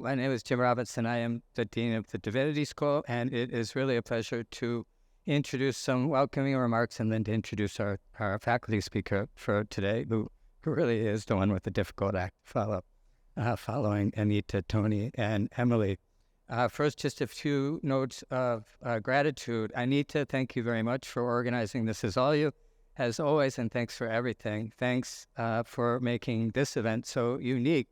My name is Jim Robinson. I am the Dean of the Divinity School, and it is really a pleasure to introduce some welcoming remarks and then to introduce our faculty speaker for today, who really is the one with the difficult act following Anita, Tony, and Emily. First, just a few notes of gratitude. Anita, thank you very much for organizing this as always, and thanks for everything. Thanks for making this event so unique.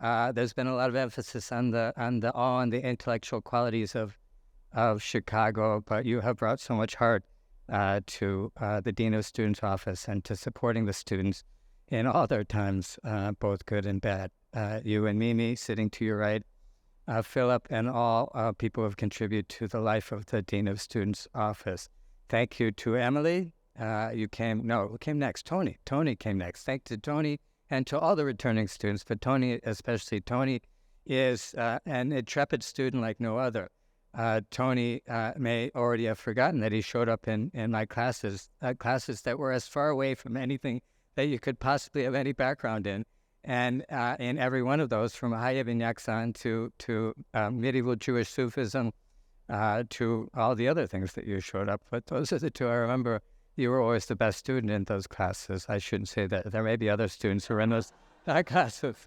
There's been a lot of emphasis on the awe and the intellectual qualities of Chicago, but you have brought so much heart to the Dean of Students office and to supporting the students in all their times, both good and bad. You and Mimi sitting to your right, Philip, and all people who have contributed to the life of the Dean of Students office. Thank you to Emily. Who came next? Tony. Tony came next. Thank you to Tony and to all the returning students, but Tony especially. Tony is an intrepid student like no other. Tony may already have forgotten that he showed up in my classes that were as far away from anything that you could possibly have any background in. And in every one of those, from Hayab and Yaksan to medieval Jewish Sufism to all the other things that you showed up. But those are the two I remember. You were always the best student in those classes. I shouldn't say that. There may be other students who are in those classes.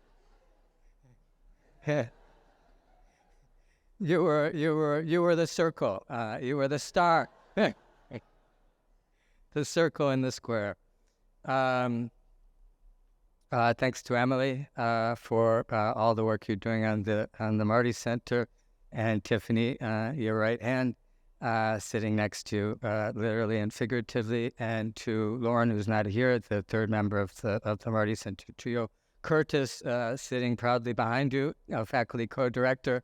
Yeah. You were the circle. You were the star. The circle in the square. Thanks to Emily for all the work you're doing on the Marty Center, and Tiffany, your right hand, sitting next to you, literally and figuratively, and to Lauren, who's not here, the third member of the Marty Center trio. Curtis, sitting proudly behind you, faculty co-director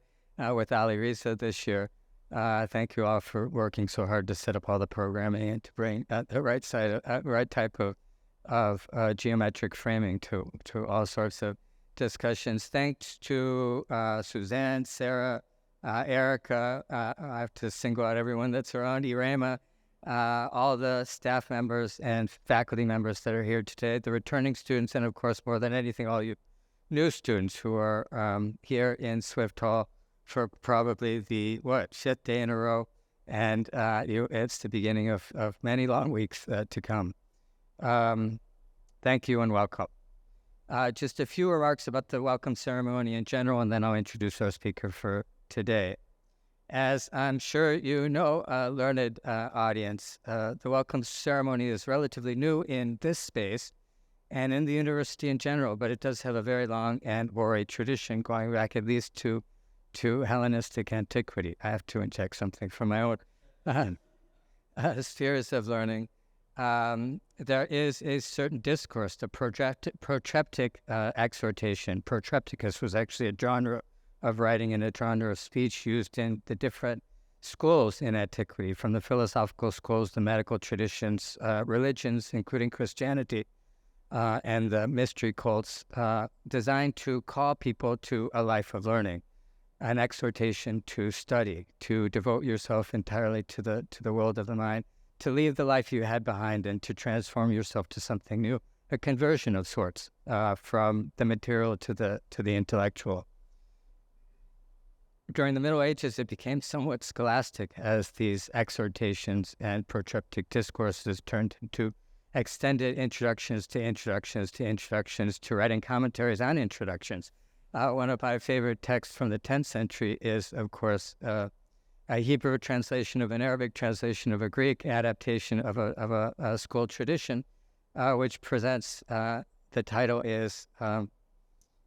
with Ali Riza this year. Thank you all for working so hard to set up all the programming and to bring the right type of geometric framing to all sorts of discussions. Thanks to Suzanne, Sarah, Erica. I have to single out everyone that's around. Irema, all the staff members and faculty members that are here today, the returning students, and of course, more than anything, all you new students who are here in Swift Hall for probably the fifth day in a row, and it's the beginning of many long weeks to come. Thank you and welcome. Just a few remarks about the welcome ceremony in general, and then I'll introduce our speaker for today. As I'm sure you know, learned audience, the welcome ceremony is relatively new in this space and in the university in general, but it does have a very long and hoary tradition going back at least to Hellenistic antiquity. I have to inject something from my own spheres of learning. There is a certain discourse, the protreptic exhortation. Protrepticus was actually a genre of writing and a genre of speech used in the different schools in antiquity, from the philosophical schools, the medical traditions, religions, including Christianity, and the mystery cults, designed to call people to a life of learning, an exhortation to study, to devote yourself entirely to the world of the mind, to leave the life you had behind and to transform yourself to something new, a conversion of sorts from the material to the intellectual. During the Middle Ages, it became somewhat scholastic as these exhortations and protreptic discourses turned into extended introductions to introductions to introductions to writing commentaries on introductions. One of my favorite texts from the 10th century is, of course, a Hebrew translation of an Arabic translation of a Greek adaptation of a school tradition, which presents, the title is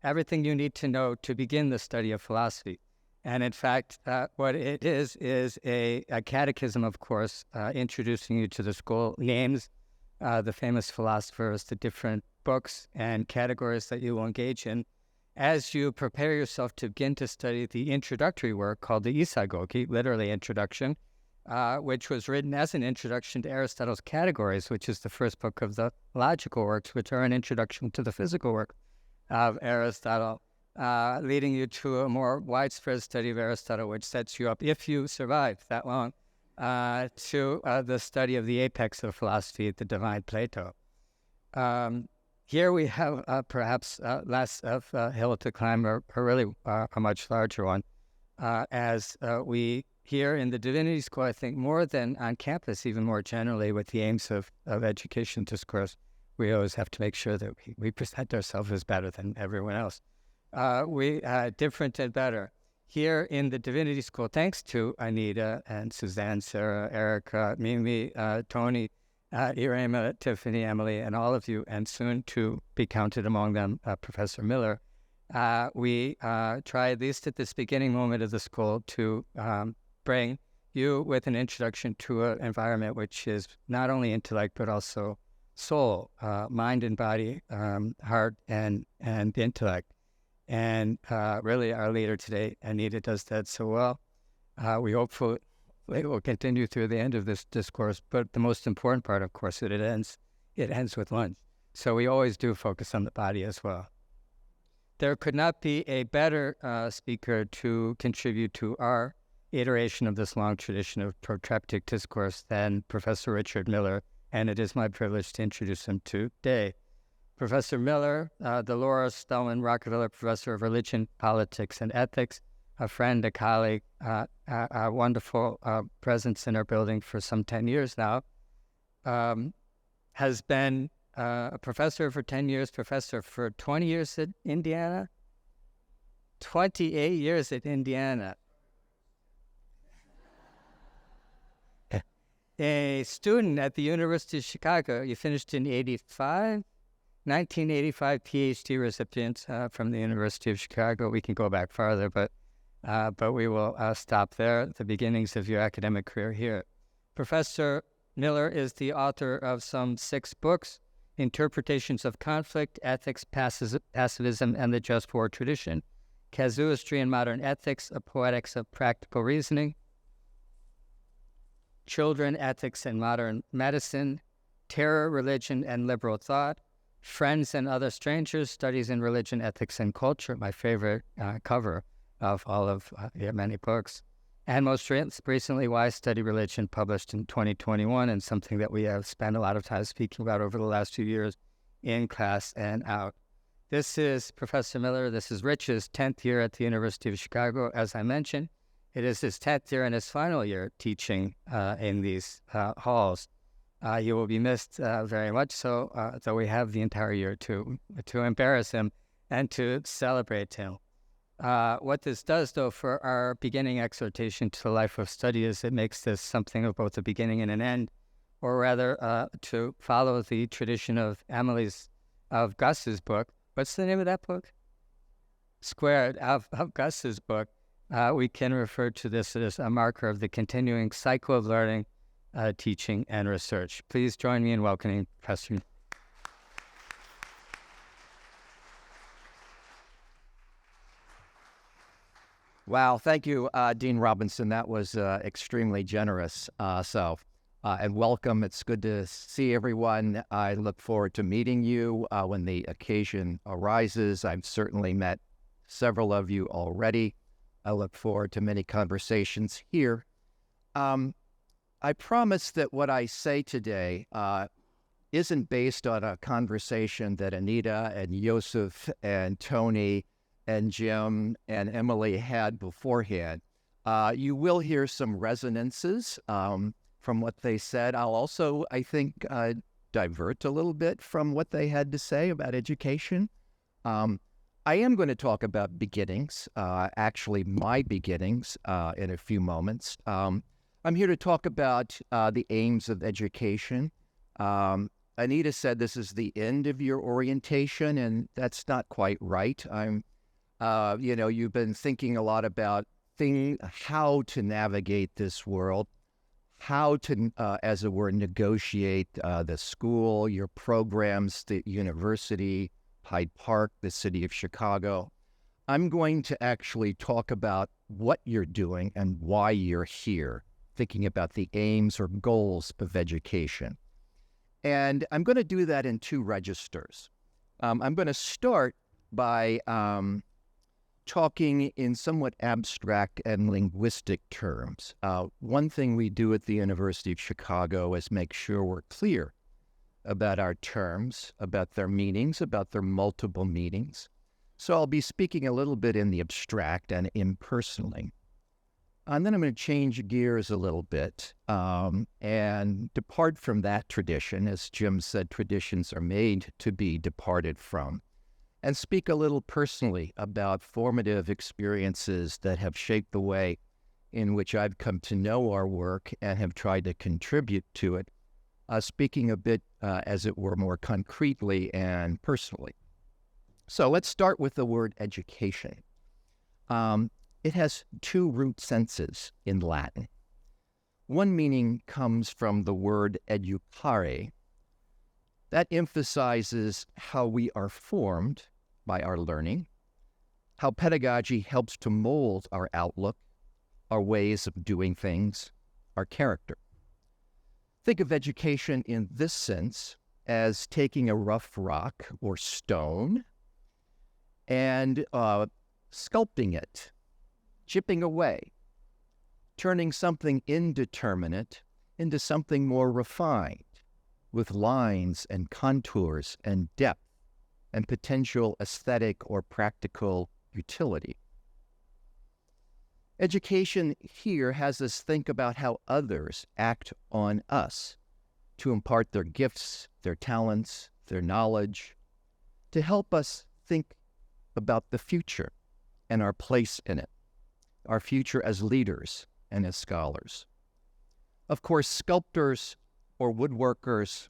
Everything You Need to Know to Begin the Study of Philosophy. And in fact, what it is a catechism, of course, introducing you to the school names, the famous philosophers, the different books and categories that you will engage in, as you prepare yourself to begin to study the introductory work called the Isagogi, literally introduction, which was written as an introduction to Aristotle's Categories, which is the first book of the logical works, which are an introduction to the physical work of Aristotle, leading you to a more widespread study of Aristotle, which sets you up, if you survive that long, to the study of the apex of philosophy, the divine Plato. Here we have perhaps less of a hill to climb, or really a much larger one. As we here in the Divinity School, I think more than on campus, even more generally with the aims of education discourse, we always have to make sure that we present ourselves as better than everyone else. We different and better. Here in the Divinity School, thanks to Anita and Suzanne, Sarah, Erica, Mimi, Tony, Irema, Tiffany, Emily, and all of you, and soon to be counted among them, Professor Miller, we try, at least at this beginning moment of the school, to bring you with an introduction to an environment which is not only intellect, but also soul, mind and body, heart and intellect. And really our leader today, Anita, does that so well. We hopefully will continue through the end of this discourse, but the most important part, of course, that it ends with lunch. So we always do focus on the body as well. There could not be a better speaker to contribute to our iteration of this long tradition of protreptic discourse than Professor Richard Miller, and it is my privilege to introduce him today. Professor Miller, the Laura Spelman Rockefeller Professor of Religion, Politics, and Ethics, a friend, a colleague, a wonderful presence in our building for some 10 years now, has been a professor for 10 years, professor for 20 years at Indiana, 28 years at Indiana. A student at the University of Chicago. You finished in 1985 PhD recipient from the University of Chicago. We can go back farther, but we will stop there, the beginnings of your academic career here. Professor Miller is the author of some 6 books: Interpretations of Conflict, Ethics, Pacifism, and the Just War Tradition, Casuistry and Modern Ethics, A Poetics of Practical Reasoning, Children, Ethics, and Modern Medicine, Terror, Religion, and Liberal Thought, Friends and Other Strangers, Studies in Religion, Ethics, and Culture, my favorite cover of all of your many books, and most recently, Why Study Religion, published in 2021, and something that we have spent a lot of time speaking about over the last few years in class and out. This is Professor Miller. This is Rich's 10th year at the University of Chicago. As I mentioned, it is his 10th year and his final year teaching in these halls. You will be missed very much so, though we have the entire year to embarrass him and to celebrate him. What this does, though, for our beginning exhortation to the life of study is it makes this something of both a beginning and an end, or rather to follow the tradition of Gus's book. What's the name of that book? Squared, of Gus's book. We can refer to this as a marker of the continuing cycle of learning, teaching, and research. Please join me in welcoming Professor. Wow, thank you, Dean Robinson. That was extremely generous. And welcome. It's good to see everyone. I look forward to meeting you when the occasion arises. I've certainly met several of you already. I look forward to many conversations here. I promise that what I say today isn't based on a conversation that Anita and Yosef and Tony and Jim and Emily had beforehand. You will hear some resonances from what they said. I'll also, I think, divert a little bit from what they had to say about education. I am going to talk about beginnings, actually my beginnings, in a few moments. I'm here to talk about the aims of education. Anita said this is the end of your orientation, and that's not quite right. You've been thinking a lot about how to navigate this world, how to, as it were, negotiate the school, your programs, the university, Hyde Park, the city of Chicago. I'm going to actually talk about what you're doing and why you're here, thinking about the aims or goals of education. And I'm going to do that in 2 registers. I'm going to start by talking in somewhat abstract and linguistic terms. One thing we do at the University of Chicago is make sure we're clear about our terms, about their meanings, about their multiple meanings. So I'll be speaking a little bit in the abstract and impersonally. And then I'm going to change gears a little bit and depart from that tradition. As Jim said, traditions are made to be departed from, and speak a little personally about formative experiences that have shaped the way in which I've come to know our work and have tried to contribute to it, speaking a bit, as it were, more concretely and personally. So let's start with the word education. It has two root senses in Latin. One meaning comes from the word educare. That emphasizes how we are formed by our learning, how pedagogy helps to mold our outlook, our ways of doing things, our character. Think of education in this sense as taking a rough rock or stone and sculpting it, chipping away, turning something indeterminate into something more refined, with lines and contours and depth and potential aesthetic or practical utility. Education here has us think about how others act on us to impart their gifts, their talents, their knowledge, to help us think about the future and our place in it, our future as leaders and as scholars. Of course, sculptors or woodworkers,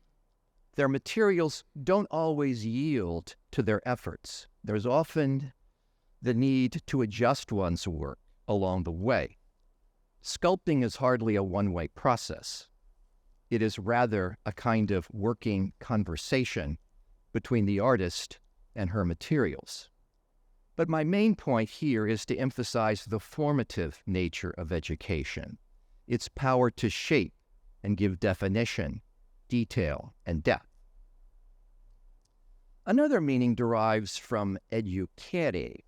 their materials don't always yield to their efforts. There's often the need to adjust one's work along the way. Sculpting is hardly a one-way process. It is rather a kind of working conversation between the artist and her materials. But my main point here is to emphasize the formative nature of education, its power to shape and give definition, detail, and depth. Another meaning derives from educere.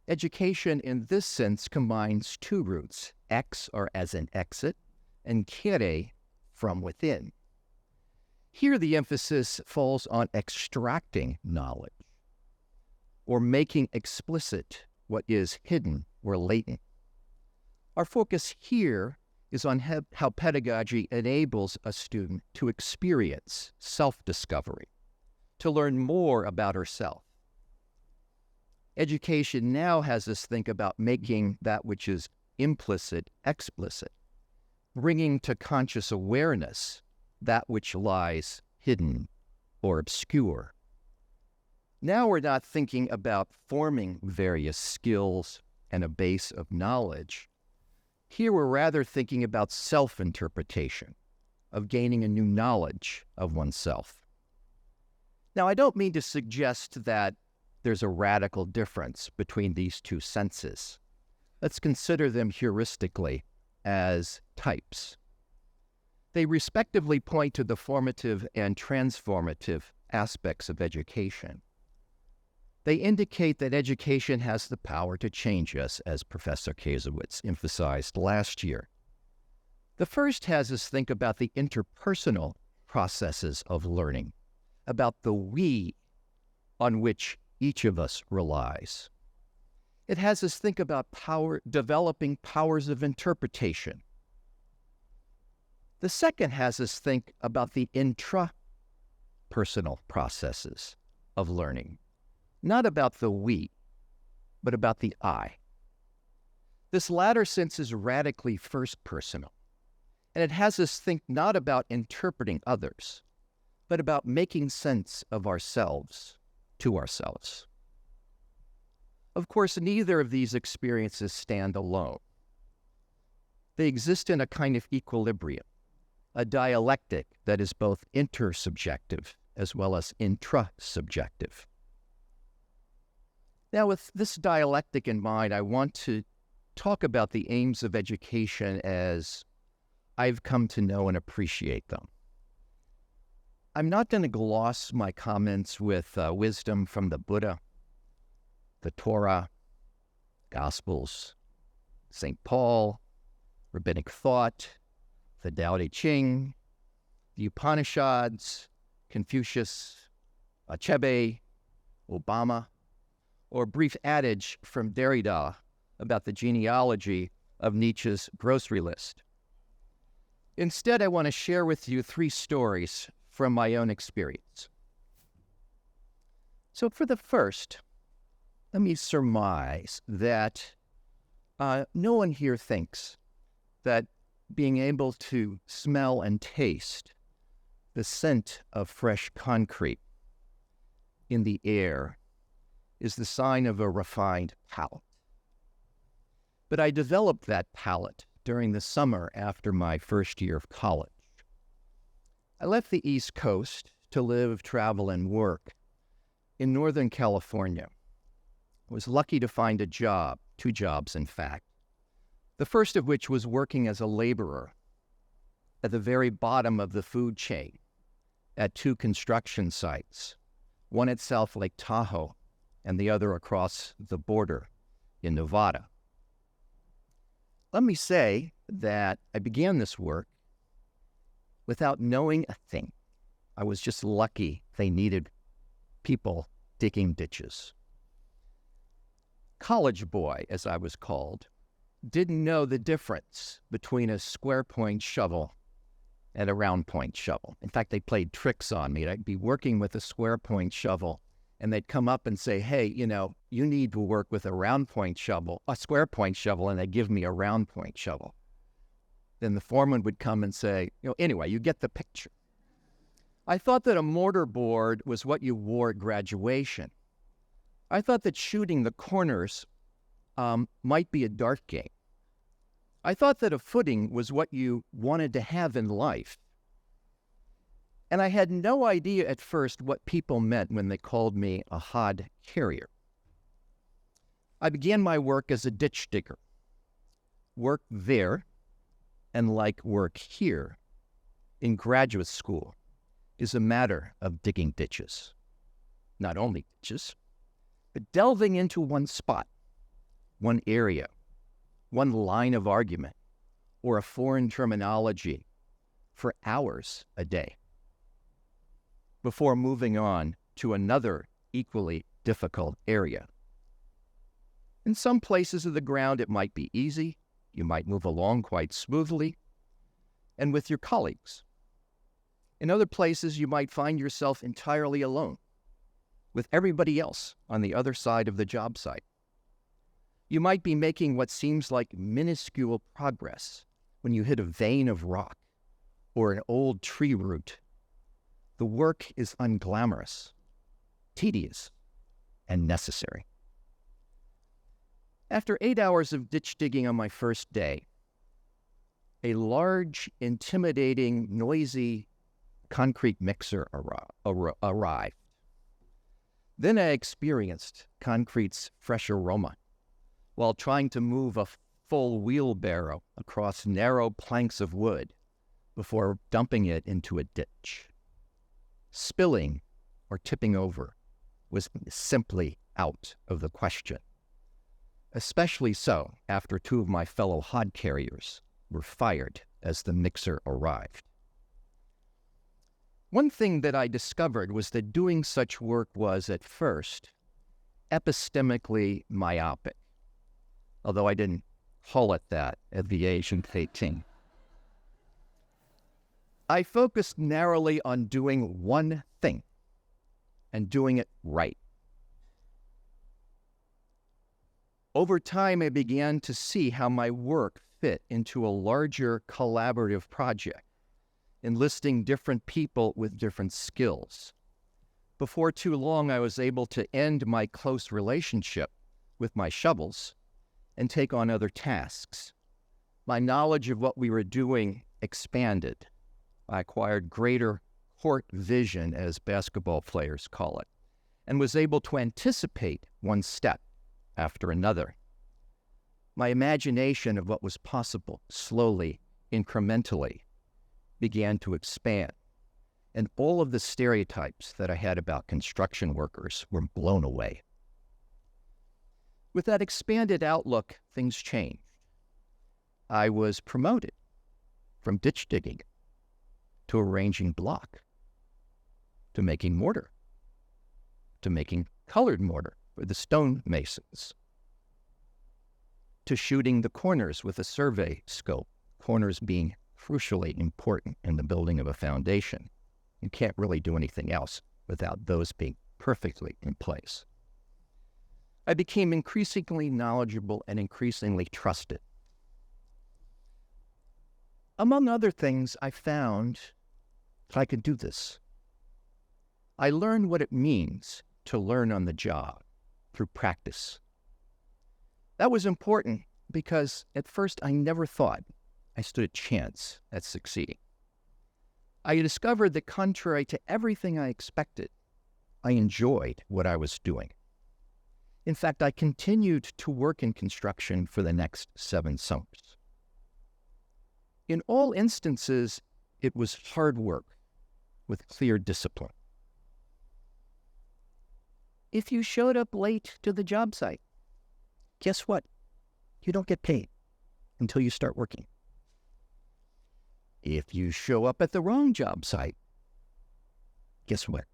Education in this sense combines two roots, ex or as an exit, and cere from within. Here the emphasis falls on extracting knowledge, or making explicit what is hidden or latent. Our focus here is on how pedagogy enables a student to experience self-discovery, to learn more about herself. Education now has us think about making that which is implicit explicit, bringing to conscious awareness that which lies hidden or obscure. Now we're not thinking about forming various skills and a base of knowledge. Here we're rather thinking about self-interpretation, of gaining a new knowledge of oneself. Now, I don't mean to suggest that there's a radical difference between these two senses. Let's consider them heuristically as types. They respectively point to the formative and transformative aspects of education. They indicate that education has the power to change us, as Professor Kasowitz emphasized last year. The first has us think about the interpersonal processes of learning, about the we on which each of us relies. It has us think about developing powers of interpretation. The second has us think about the intrapersonal processes of learning, not about the we, but about the I. This latter sense is radically first-personal, and it has us think not about interpreting others, but about making sense of ourselves to ourselves. Of course, neither of these experiences stand alone. They exist in a kind of equilibrium, a dialectic that is both intersubjective as well as intrasubjective. Now, with this dialectic in mind, I want to talk about the aims of education as I've come to know and appreciate them. I'm not going to gloss my comments with wisdom from the Buddha, the Torah, Gospels, St. Paul, rabbinic thought, the Tao Te Ching, the Upanishads, Confucius, Achebe, Obama, or a brief adage from Derrida about the genealogy of Nietzsche's grocery list. Instead, I want to share with you 3 stories from my own experience. So for the first, let me surmise that no one here thinks that being able to smell and taste the scent of fresh concrete in the air is the sign of a refined palate. But I developed that palate during the summer after my first year of college. I left the East Coast to live, travel, and work in Northern California. I was lucky to find a job, 2 jobs in fact, the first of which was working as a laborer at the very bottom of the food chain at 2 construction sites, one at South Lake Tahoe and the other across the border in Nevada. Let me say that I began this work without knowing a thing. I was just lucky they needed people digging ditches. College boy, as I was called, didn't know the difference between a square point shovel and a round point shovel. In fact, they played tricks on me. I'd be working with a square point shovel, and they'd come up and say, hey, you need to work with a square point shovel, and they'd give me a round point shovel. Then the foreman would come and say, anyway, you get the picture. I thought that a mortarboard was what you wore at graduation. I thought that shooting the corners might be a dart game. I thought that a footing was what you wanted to have in life. And I had no idea at first what people meant when they called me a hod carrier. I began my work as a ditch digger. Work there, and like work here, in graduate school, is a matter of digging ditches. Not only ditches, but delving into one spot, one area, one line of argument, or a foreign terminology for hours a day, before moving on to another equally difficult area. In some places of the ground, it might be easy. You might move along quite smoothly and with your colleagues. In other places, you might find yourself entirely alone with everybody else on the other side of the job site. You might be making what seems like minuscule progress when you hit a vein of rock or an old tree root. The work is unglamorous, tedious, and necessary. After 8 hours of ditch digging on my first day, a large, intimidating, noisy concrete mixer arrived. Then I experienced concrete's fresh aroma while trying to move a full wheelbarrow across narrow planks of wood before dumping it into a ditch. Spilling or tipping over was simply out of the question, especially so after 2 of my fellow hod carriers were fired as the mixer arrived. One thing that I discovered was that doing such work was, at first, epistemically myopic, although I didn't call it that at the age of 18. I focused narrowly on doing one thing and doing it right. Over time, I began to see how my work fit into a larger collaborative project, enlisting different people with different skills. Before too long, I was able to end my close relationship with my shovels and take on other tasks. My knowledge of what we were doing expanded. I acquired greater court vision, as basketball players call it, and was able to anticipate one step after another. My imagination of what was possible slowly, incrementally, began to expand, and all of the stereotypes that I had about construction workers were blown away. With that expanded outlook, things changed. I was promoted from ditch digging to arranging block. to making mortar, to making colored mortar for the stone masons, to shooting the corners with a survey scope, corners being crucially important in the building of a foundation. You can't really do anything else without those being perfectly in place. I became increasingly knowledgeable and increasingly trusted. Among other things, I found that I could do this. I learned what it means to learn on the job through practice. That was important because at first I never thought I stood a chance at succeeding. I discovered that contrary to everything I expected, I enjoyed what I was doing. In fact, I continued to work in construction for the next 7 summers. In all instances, it was hard work with clear discipline. If you showed up late to the job site, guess what? You don't get paid until you start working. If you show up at the wrong job site, guess what?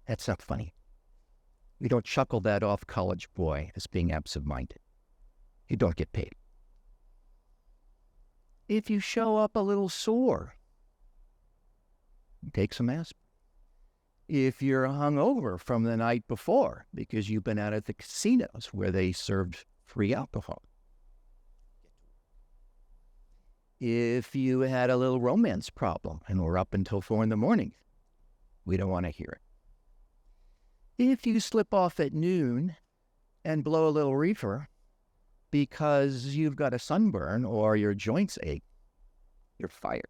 That's not funny. We don't chuckle that off college boy as being absent-minded. You don't get paid. If you show up a little sore, take some aspirin. If you're hungover from the night before because you've been out at the casinos where they served free alcohol. If you had a little romance problem and were up until 4 a.m, we don't want to hear it. If you slip off at noon and blow a little reefer because you've got a sunburn or your joints ache, you're fired.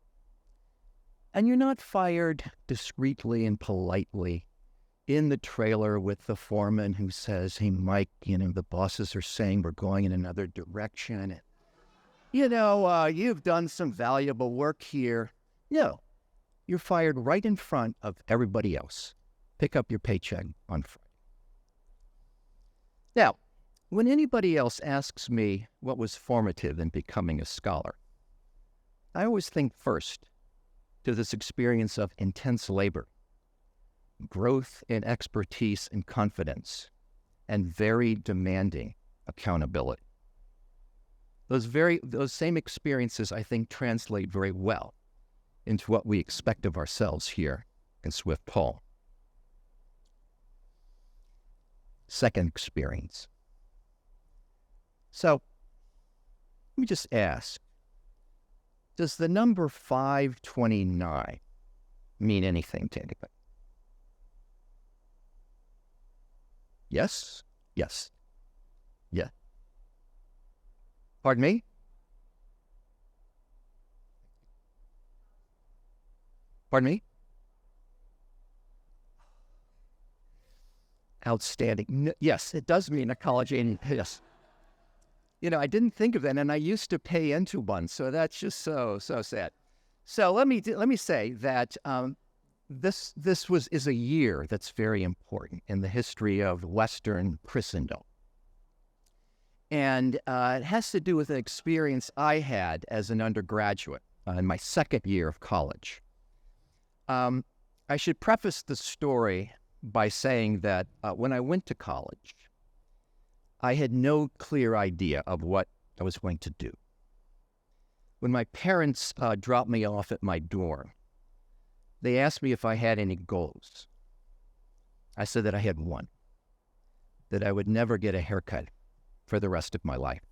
And you're not fired discreetly and politely in the trailer with the foreman who says, "Hey, Mike, the bosses are saying we're going in another direction. You've done some valuable work here." No, you're fired right in front of everybody else. Pick up your paycheck on Friday. Now, when anybody else asks me what was formative in becoming a scholar, I always think first to this experience of intense labor, growth in expertise and confidence, and very demanding accountability. Those same experiences, I think, translate very well into what we expect of ourselves here in Swift Hall. Second experience. So, let me just ask, does the number 529 mean anything to anybody? Yes? Yes. Yeah. Pardon me? Pardon me? Outstanding. Yes, it does mean a college age. Yes. I didn't think of that, and I used to pay into one, so that's just so sad. So let me say that this is a year that's very important in the history of Western Christendom, and it has to do with an experience I had as an undergraduate in my second year of college. I should preface the story by saying that when I went to college, I had no clear idea of what I was going to do. When my parents dropped me off at my dorm, they asked me if I had any goals. I said that I had one, that I would never get a haircut for the rest of my life.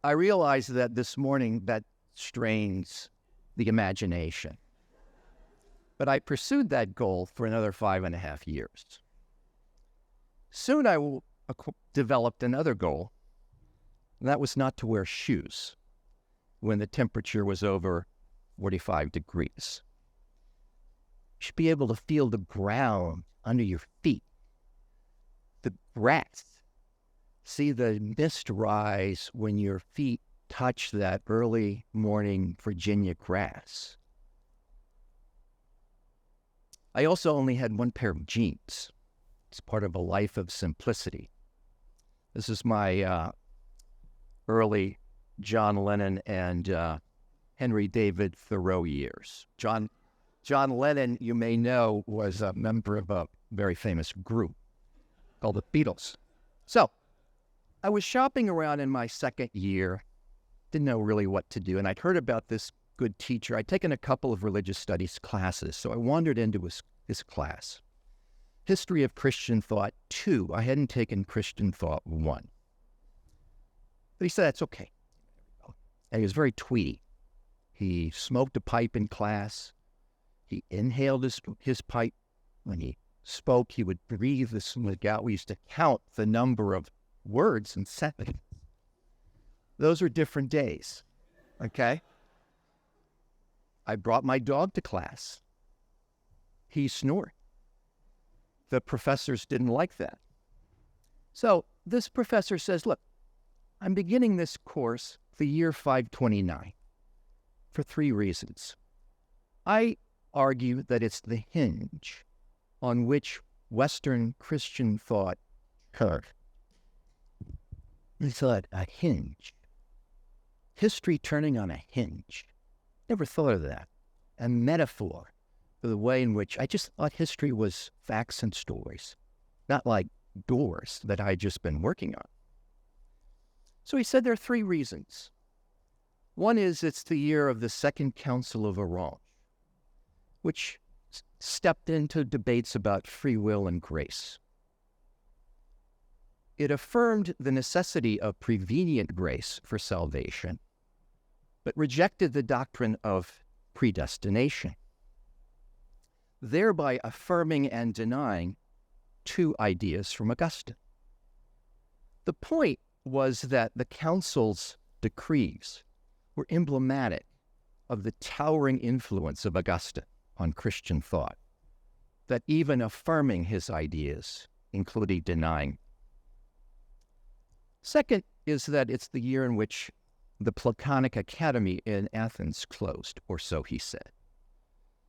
I realized that this morning that strains the imagination. But I pursued that goal for another 5.5 years. Soon I developed another goal, and that was not to wear shoes when the temperature was over 45 degrees. You should be able to feel the ground under your feet, the grass. See the mist rise when your feet touch that early morning Virginia grass. I also only had one pair of jeans. It's part of a life of simplicity. This is my early John Lennon and Henry David Thoreau years. John John Lennon, you may know, was a member of a very famous group called the Beatles. So I was shopping around in my second year, didn't know really what to do, and I'd heard about this good teacher. I'd taken a couple of religious studies classes, so I wandered into his class. History of Christian Thought 2. I hadn't taken Christian Thought 1. But he said, that's okay. And he was very tweety. He smoked a pipe in class. He inhaled his pipe. When he spoke, he would breathe the smoke out. We used to count the number of words and sentences. Those were different days, okay? I brought my dog to class. He snored. The professors didn't like that. So this professor says, look, I'm beginning this course the year 529 for 3 reasons. I argue that it's the hinge on which Western Christian thought turned. He thought, a hinge. History turning on a hinge. Never thought of that. A metaphor for the way in which I just thought history was facts and stories, not like doors that I had just been working on. So he said there are 3 reasons. One is it's the year of the Second Council of Orange, which stepped into debates about free will and grace. It affirmed the necessity of prevenient grace for salvation, but rejected the doctrine of predestination, thereby affirming and denying 2 ideas from Augustine. The point was that the council's decrees were emblematic of the towering influence of Augustine on Christian thought, that even affirming his ideas, including denying. Second is that it's the year in which the Platonic Academy in Athens closed, or so he said,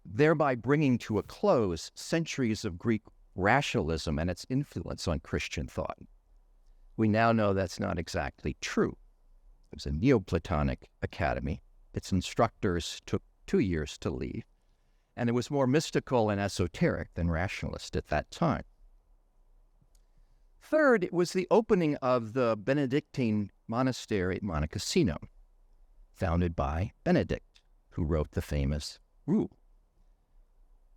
thereby bringing to a close centuries of Greek rationalism and its influence on Christian thought. We now know that's not exactly true. It was a Neoplatonic academy. Its instructors took 2 years to leave, and it was more mystical and esoteric than rationalist at that time. Third, it was the opening of the Benedictine monastery at Monte Cassino, founded by Benedict, who wrote the famous rule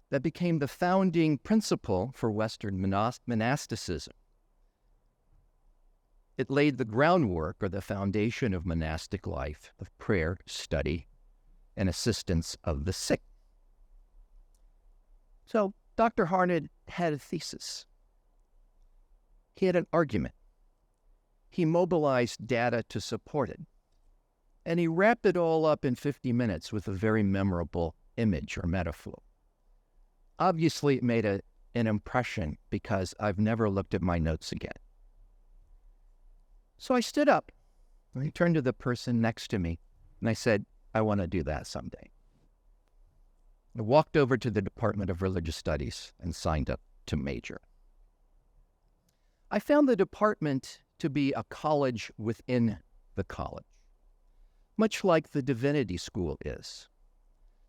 that became the founding principle for Western monasticism. It laid the groundwork or the foundation of monastic life, of prayer, study, and assistance of the sick. So Dr. Harned had a thesis. He had an argument. He mobilized data to support it. And he wrapped it all up in 50 minutes with a very memorable image or metaphor. Obviously, it made an impression because I've never looked at my notes again. So I stood up and I turned to the person next to me and I said, I want to do that someday. I walked over to the Department of Religious Studies and signed up to major. I found the department to be a college within the college, much like the Divinity School is.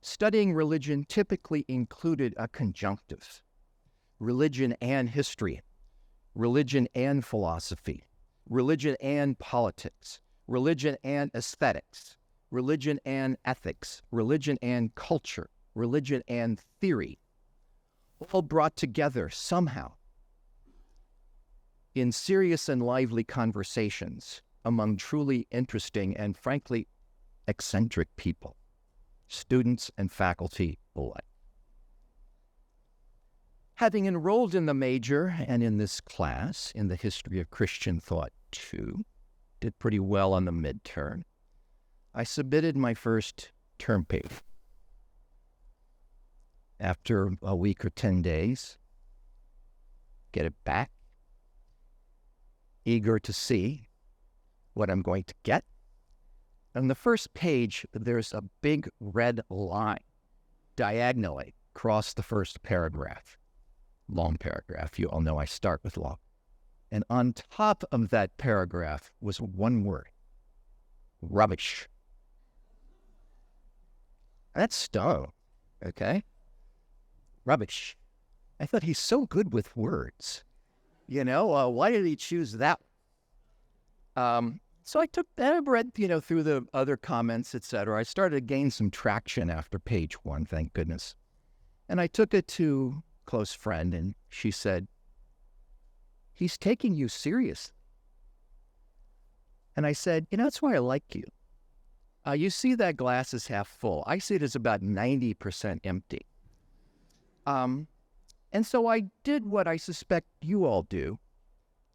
Studying religion typically included a conjunctive, religion and history, religion and philosophy, religion and politics, religion and aesthetics, religion and ethics, religion and culture, religion and theory, all brought together somehow in serious and lively conversations among truly interesting and frankly eccentric people, students and faculty alike. Having enrolled in the major and in this class in the History of Christian Thought 2, did pretty well on the midterm, I submitted my first term paper. After a week or 10 days, get it back, eager to see what I'm going to get. On the first page, there's a big red line diagonally across the first paragraph. Long paragraph. You all know I start with long. And on top of that paragraph was one word: rubbish. That stung, okay? rubbish. I thought he's so good with words. Why did he choose that? So I took that, I read, through the other comments, etc. I started to gain some traction after page 1, thank goodness. And I took it to a close friend, and she said, he's taking you seriously. And I said, that's why I like you. You see that glass is half full. I see it as about 90% empty. And so I did what I suspect you all do,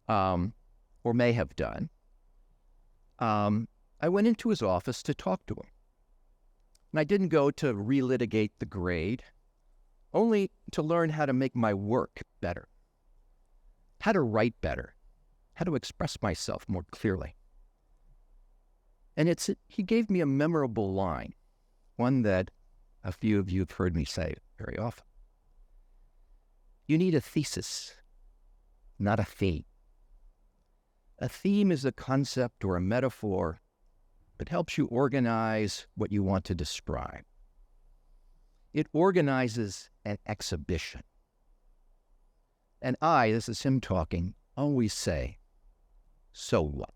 or may have done. I went into his office to talk to him. And I didn't go to relitigate the grade, only to learn how to make my work better, how to write better, how to express myself more clearly. And he gave me a memorable line, one that a few of you have heard me say very often. You need a thesis, not a theme. A theme is a concept or a metaphor that helps you organize what you want to describe. It organizes an exhibition. And this is him talking, always say, so what?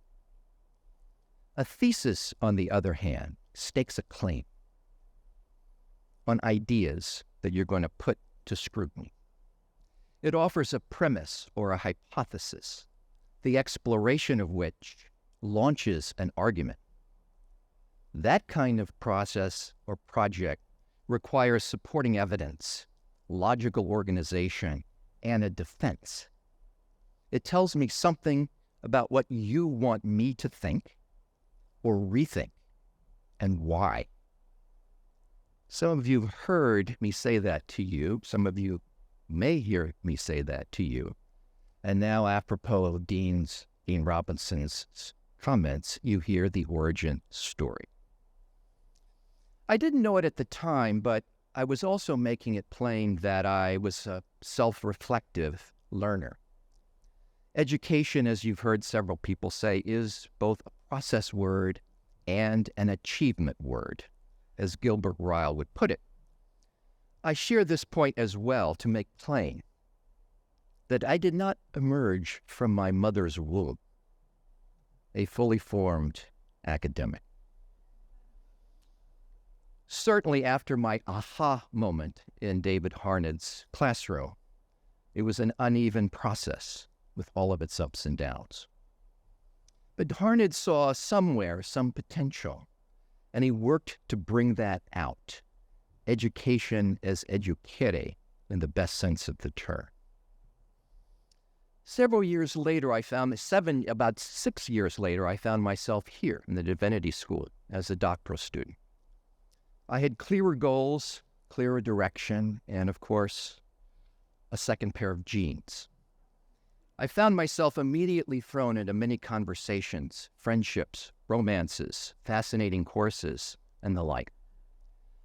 A thesis, on the other hand, stakes a claim on ideas that you're going to put to scrutiny. It offers a premise or a hypothesis, the exploration of which launches an argument. That kind of process or project requires supporting evidence, logical organization, and a defense. It tells me something about what you want me to think or rethink, and why. Some of you have heard me say that to you. Some of you may hear me say that to you. And now, apropos of Dean Robinson's comments, you hear the origin story. I didn't know it at the time, but I was also making it plain that I was a self-reflective learner. Education, as you've heard several people say, is both a process word and an achievement word, as Gilbert Ryle would put it. I share this point as well to make plain that I did not emerge from my mother's womb a fully formed academic. Certainly after my aha moment in David Harned's classroom, it was an uneven process with all of its ups and downs. But Harned saw somewhere some potential, and he worked to bring that out. Education as educere, in the best sense of the term. Several years later, about 6 years later, I found myself here in the Divinity School as a doctoral student. I had clearer goals, clearer direction, and of course, a second pair of jeans. I found myself immediately thrown into many conversations, friendships, romances, fascinating courses, and the like.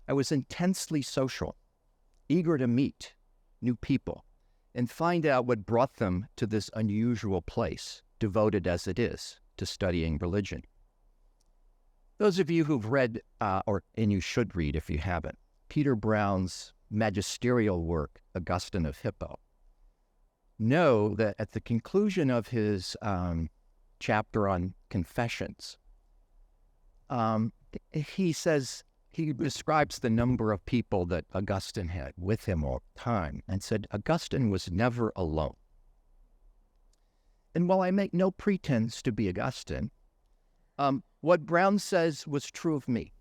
I was intensely social, eager to meet new people and find out what brought them to this unusual place, devoted as it is to studying religion. Those of you who've read, and you should read if you haven't, Peter Brown's magisterial work, Augustine of Hippo, know that at the conclusion of his chapter on confessions, he describes the number of people that Augustine had with him all the time and said Augustine was never alone. And while I make no pretense to be Augustine, what Brown says was true of me.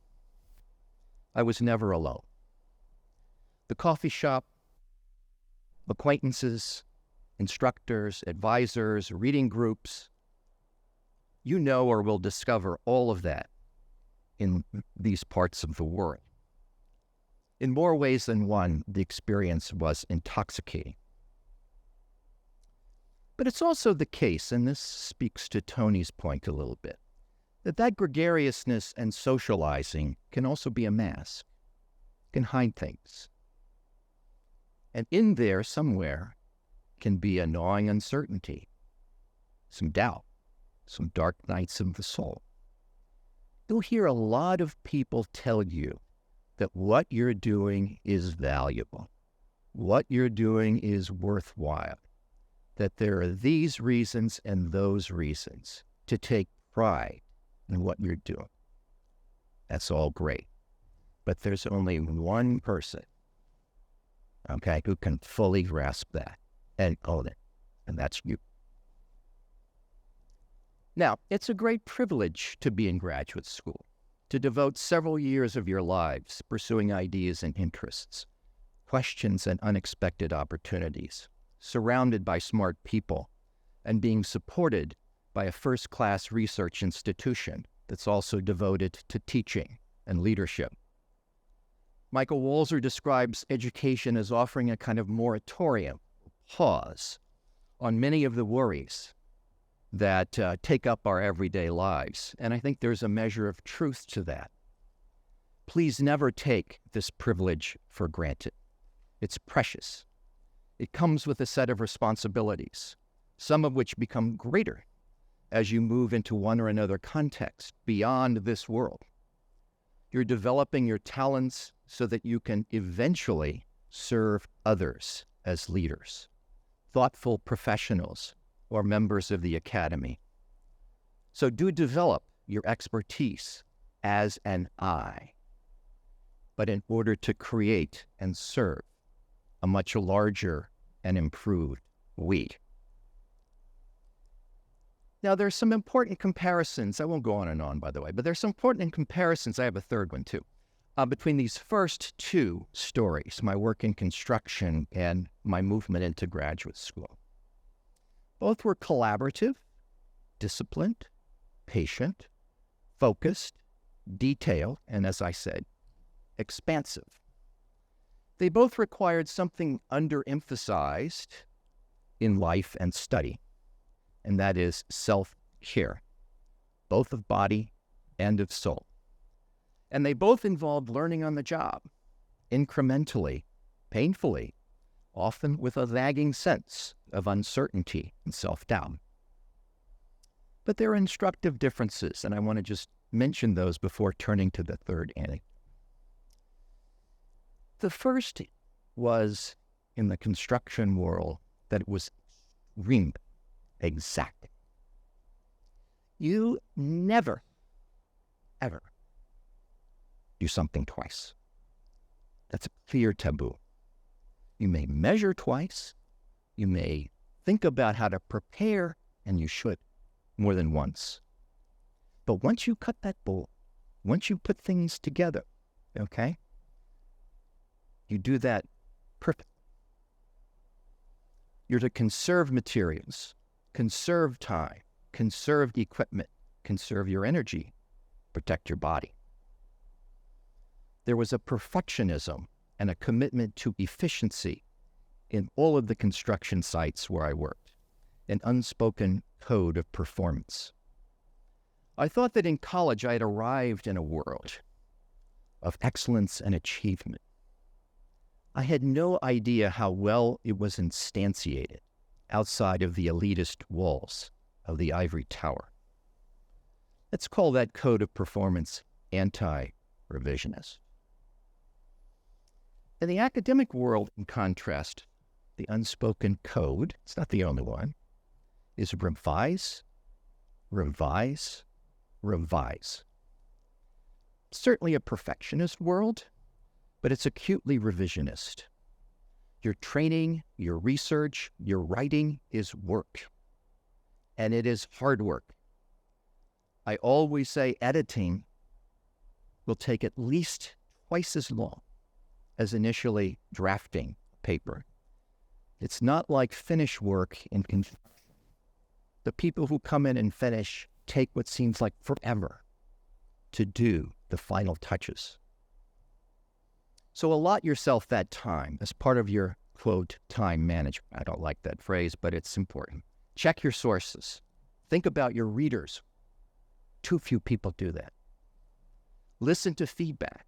I was never alone. The coffee shop, acquaintances, instructors, advisors, reading groups, you know or will discover all of that in these parts of the world. In more ways than one, the experience was intoxicating. But it's also the case, and this speaks to Tony's point a little bit, that gregariousness and socializing can also be a mask, can hide things. And in there somewhere can be a gnawing uncertainty, some doubt, some dark nights of the soul. You'll hear a lot of people tell you that what you're doing is valuable, what you're doing is worthwhile, that there are these reasons and those reasons to take pride in what you're doing. That's all great. But there's only one person, okay, who can fully grasp that and own it, and that's you. Now, it's a great privilege to be in graduate school, to devote several years of your lives pursuing ideas and interests, questions and unexpected opportunities, surrounded by smart people, and being supported by a first-class research institution that's also devoted to teaching and leadership. Michael Walzer describes education as offering a kind of moratorium, pause, on many of the worries that take up our everyday lives. And I think there's a measure of truth to that. Please never take this privilege for granted. It's precious. It comes with a set of responsibilities, some of which become greater as you move into one or another context beyond this world. You're developing your talents so that you can eventually serve others as leaders, thoughtful professionals, or members of the academy. So do develop your expertise as an I, but in order to create and serve a much larger and improved we. Now, there's some important comparisons. I won't go on and on, by the way, but there's some important comparisons. I have a third one, too, between these first two stories, my work in construction and my movement into graduate school. Both were collaborative, disciplined, patient, focused, detailed, and as I said, expansive. They both required something underemphasized in life and study, and that is self-care, both of body and of soul. And they both involved learning on the job, incrementally, painfully, often with a nagging sense of uncertainty and self-doubt. But there are instructive differences, and I want to just mention those before turning to the third anecdote. The first was in the construction world that it was extremely exacting. You never, ever do something twice. That's a clear taboo. You may measure twice, you may think about how to prepare, and you should, more than once. But once you cut that bowl, once you put things together, okay, you do that perfectly. You're to conserve materials, conserve time, conserve equipment, conserve your energy, protect your body. There was a perfectionism and a commitment to efficiency in all of the construction sites where I worked, an unspoken code of performance. I thought that in college I had arrived in a world of excellence and achievement. I had no idea how well it was instantiated outside of the elitist walls of the ivory tower. Let's call that code of performance anti-revisionist. In the academic world, in contrast, the unspoken code, it's not the only one, is revise, revise, revise. Certainly a perfectionist world, but it's acutely revisionist. Your training, your research, your writing is work, and it is hard work. I always say editing will take at least twice as long as initially drafting paper. It's not like finish work in construction. The people who come in and finish take what seems like forever to do the final touches. So allot yourself that time as part of your, quote, time management. I don't like that phrase, but it's important. Check your sources. Think about your readers. Too few people do that. Listen to feedback.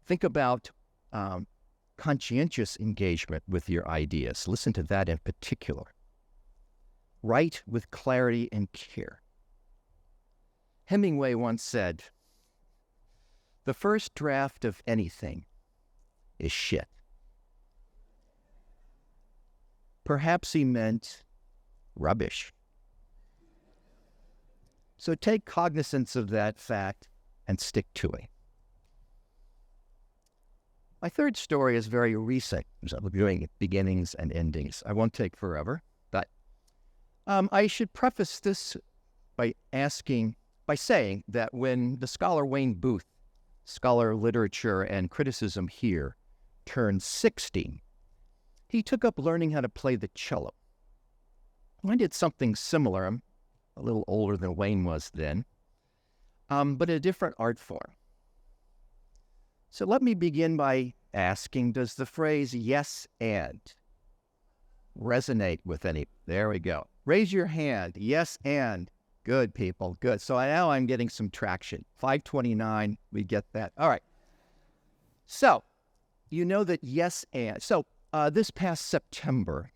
Think about conscientious engagement with your ideas. Listen to that in particular. Write with clarity and care. Hemingway once said, "The first draft of anything is shit. Perhaps he meant rubbish. So take cognizance of that fact and stick to it. My third story is very recent. I'm doing beginnings and endings. I won't take forever, but I should preface this by saying that when the scholar Wayne Booth, scholar of literature and criticism here, turned 60, he took up learning how to play the cello. I did something similar. I'm a little older than Wayne was then, but a different art form. So let me begin by asking, does the phrase yes and resonate with any? There we go. Raise your hand. Yes and. Good, people. Good. So now I'm getting some traction. 529, we get that. All right. So you know that yes and. So this past September,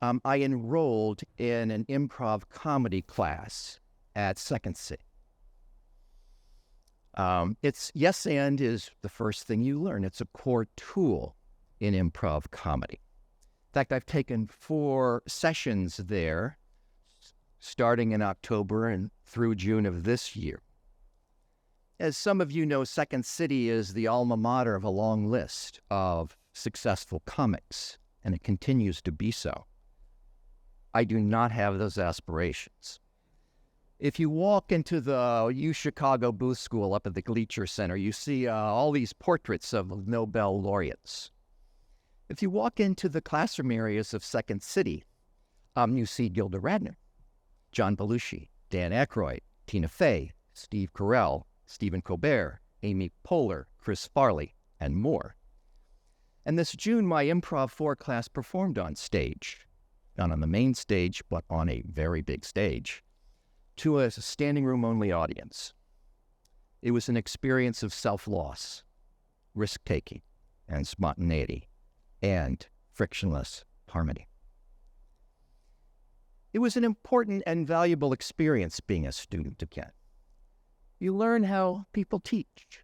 I enrolled in an improv comedy class at Second City. It's yes and is the first thing you learn. It's a core tool in improv comedy. In fact, I've taken 4 sessions there, starting in October and through June of this year. As some of you know, Second City is the alma mater of a long list of successful comics, and it continues to be so. I do not have those aspirations. If you walk into the U Chicago Booth School up at the Gleacher Center, you see all these portraits of Nobel laureates. If you walk into the classroom areas of Second City, you see Gilda Radner, John Belushi, Dan Aykroyd, Tina Fey, Steve Carell, Stephen Colbert, Amy Poehler, Chris Farley, and more. And this June, my Improv 4 class performed on stage, not on the main stage, but on a very big stage, to a standing room only audience. It was an experience of self-loss, risk-taking, and spontaneity, and frictionless harmony. It was an important and valuable experience being a student again. You learn how people teach,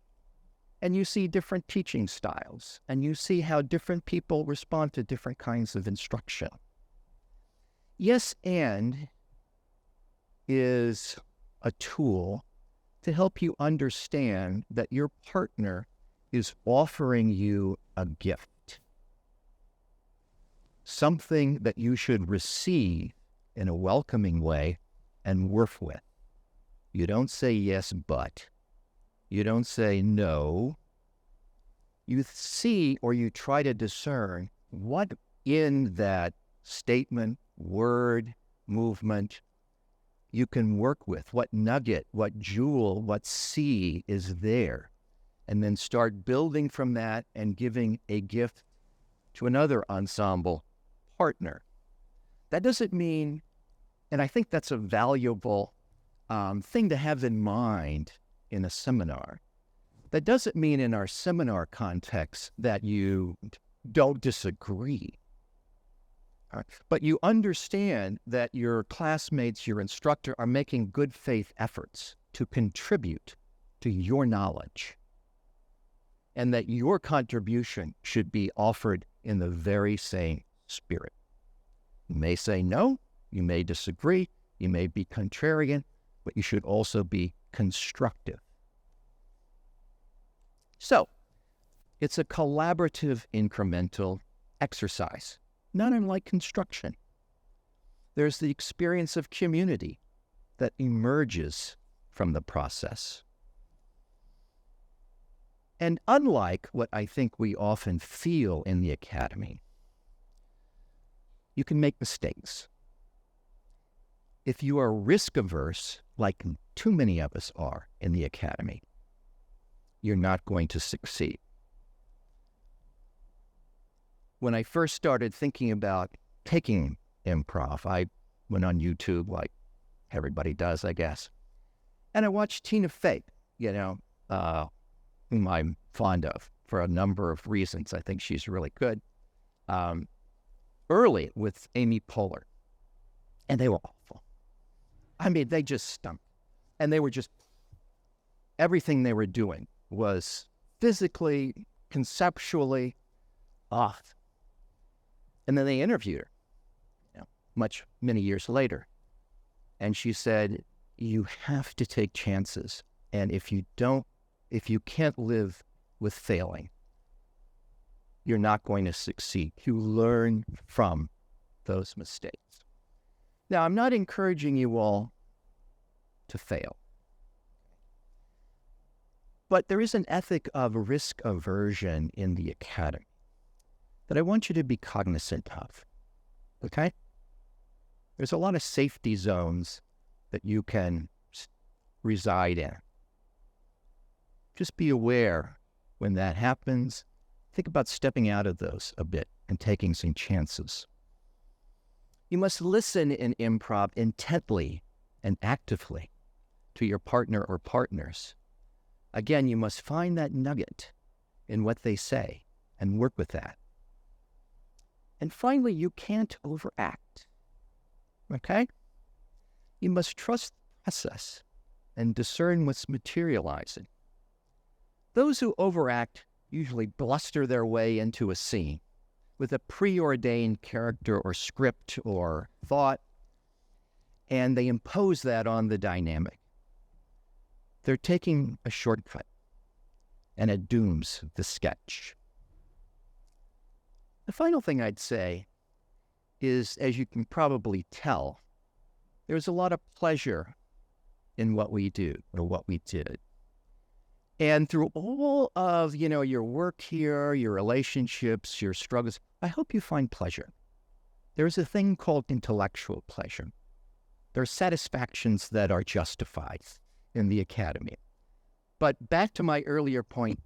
and you see different teaching styles, and you see how different people respond to different kinds of instruction. Yes, and is a tool to help you understand that your partner is offering you a gift, something that you should receive in a welcoming way and work with. You don't say yes, but. You don't say no. You see, or you try to discern what in that statement, word, movement, you can work with, what nugget, what jewel, what seed is there, and then start building from that and giving a gift to another ensemble partner. That doesn't mean, and I think that's a valuable thing to have in mind in a seminar. That doesn't mean in our seminar context that you don't disagree. But you understand that your classmates, your instructor, are making good faith efforts to contribute to your knowledge, and that your contribution should be offered in the very same spirit. You may say no, you may disagree, you may be contrarian, but you should also be constructive. So, it's a collaborative, incremental exercise. Not unlike construction. There's the experience of community that emerges from the process. And unlike what I think we often feel in the academy, you can make mistakes. If you are risk-averse, like too many of us are in the academy, you're not going to succeed. When I first started thinking about taking improv, I went on YouTube like everybody does, I guess. And I watched Tina Fey, whom I'm fond of for a number of reasons. I think she's really good. Early with Amy Poehler. And they were awful. I mean, they just stunk. And they were just, everything they were doing was physically, conceptually off. And then they interviewed her. many years later. And she said, you have to take chances. And if you can't live with failing, you're not going to succeed. You learn from those mistakes. Now, I'm not encouraging you all to fail. But there is an ethic of risk aversion in the academy that I want you to be cognizant of, okay? There's a lot of safety zones that you can reside in. Just be aware when that happens. Think about stepping out of those a bit and taking some chances. You must listen in improv intently and actively to your partner or partners. Again, you must find that nugget in what they say and work with that. And finally, you can't overact, okay? You must trust the process and discern what's materializing. Those who overact usually bluster their way into a scene with a preordained character or script or thought, and they impose that on the dynamic. They're taking a shortcut, and it dooms the sketch. The final thing I'd say is, as you can probably tell, there's a lot of pleasure in what we do or what we did. And through all of, your work here, your relationships, your struggles, I hope you find pleasure. There's a thing called intellectual pleasure. There are satisfactions that are justified in the academy. But back to my earlier point,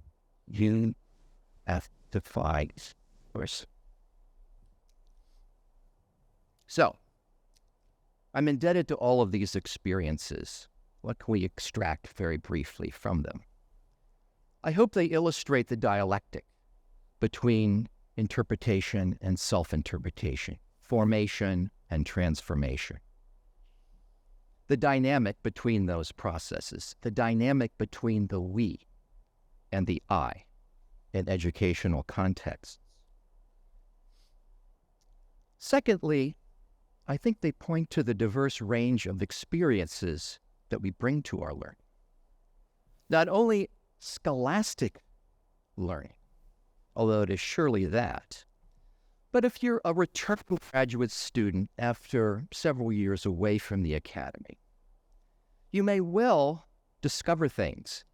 you have to find yours. So, I'm indebted to all of these experiences. What can we extract very briefly from them? I hope they illustrate the dialectic between interpretation and self-interpretation, formation and transformation. The dynamic between those processes, the dynamic between the we and the I in educational contexts. Secondly, I think they point to the diverse range of experiences that we bring to our learning. Not only scholastic learning, although it is surely that, but if you're a returning graduate student after several years away from the academy, you may well discover things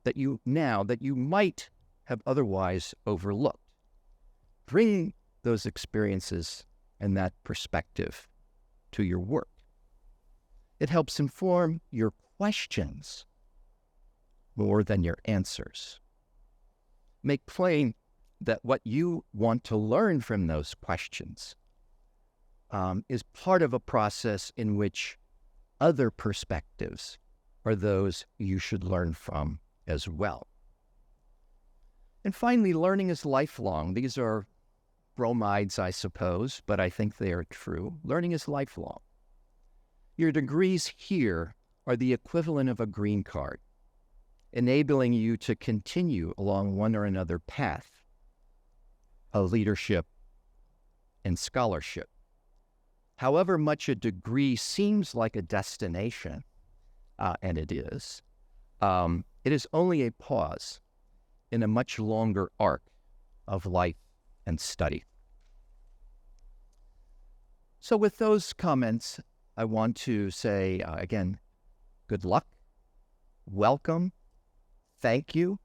that you might have otherwise overlooked. Bring those experiences and that perspective to your work. It helps inform your questions more than your answers. Make plain that what you want to learn from those questions is part of a process in which other perspectives are those you should learn from as well. And finally, learning is lifelong. These are bromides, I suppose, but I think they are true. Learning is lifelong. Your degrees here are the equivalent of a green card, enabling you to continue along one or another path of leadership and scholarship. However much a degree seems like a destination, and it is only a pause in a much longer arc of life and study. So with those comments, I want to say, again, good luck, welcome, thank you,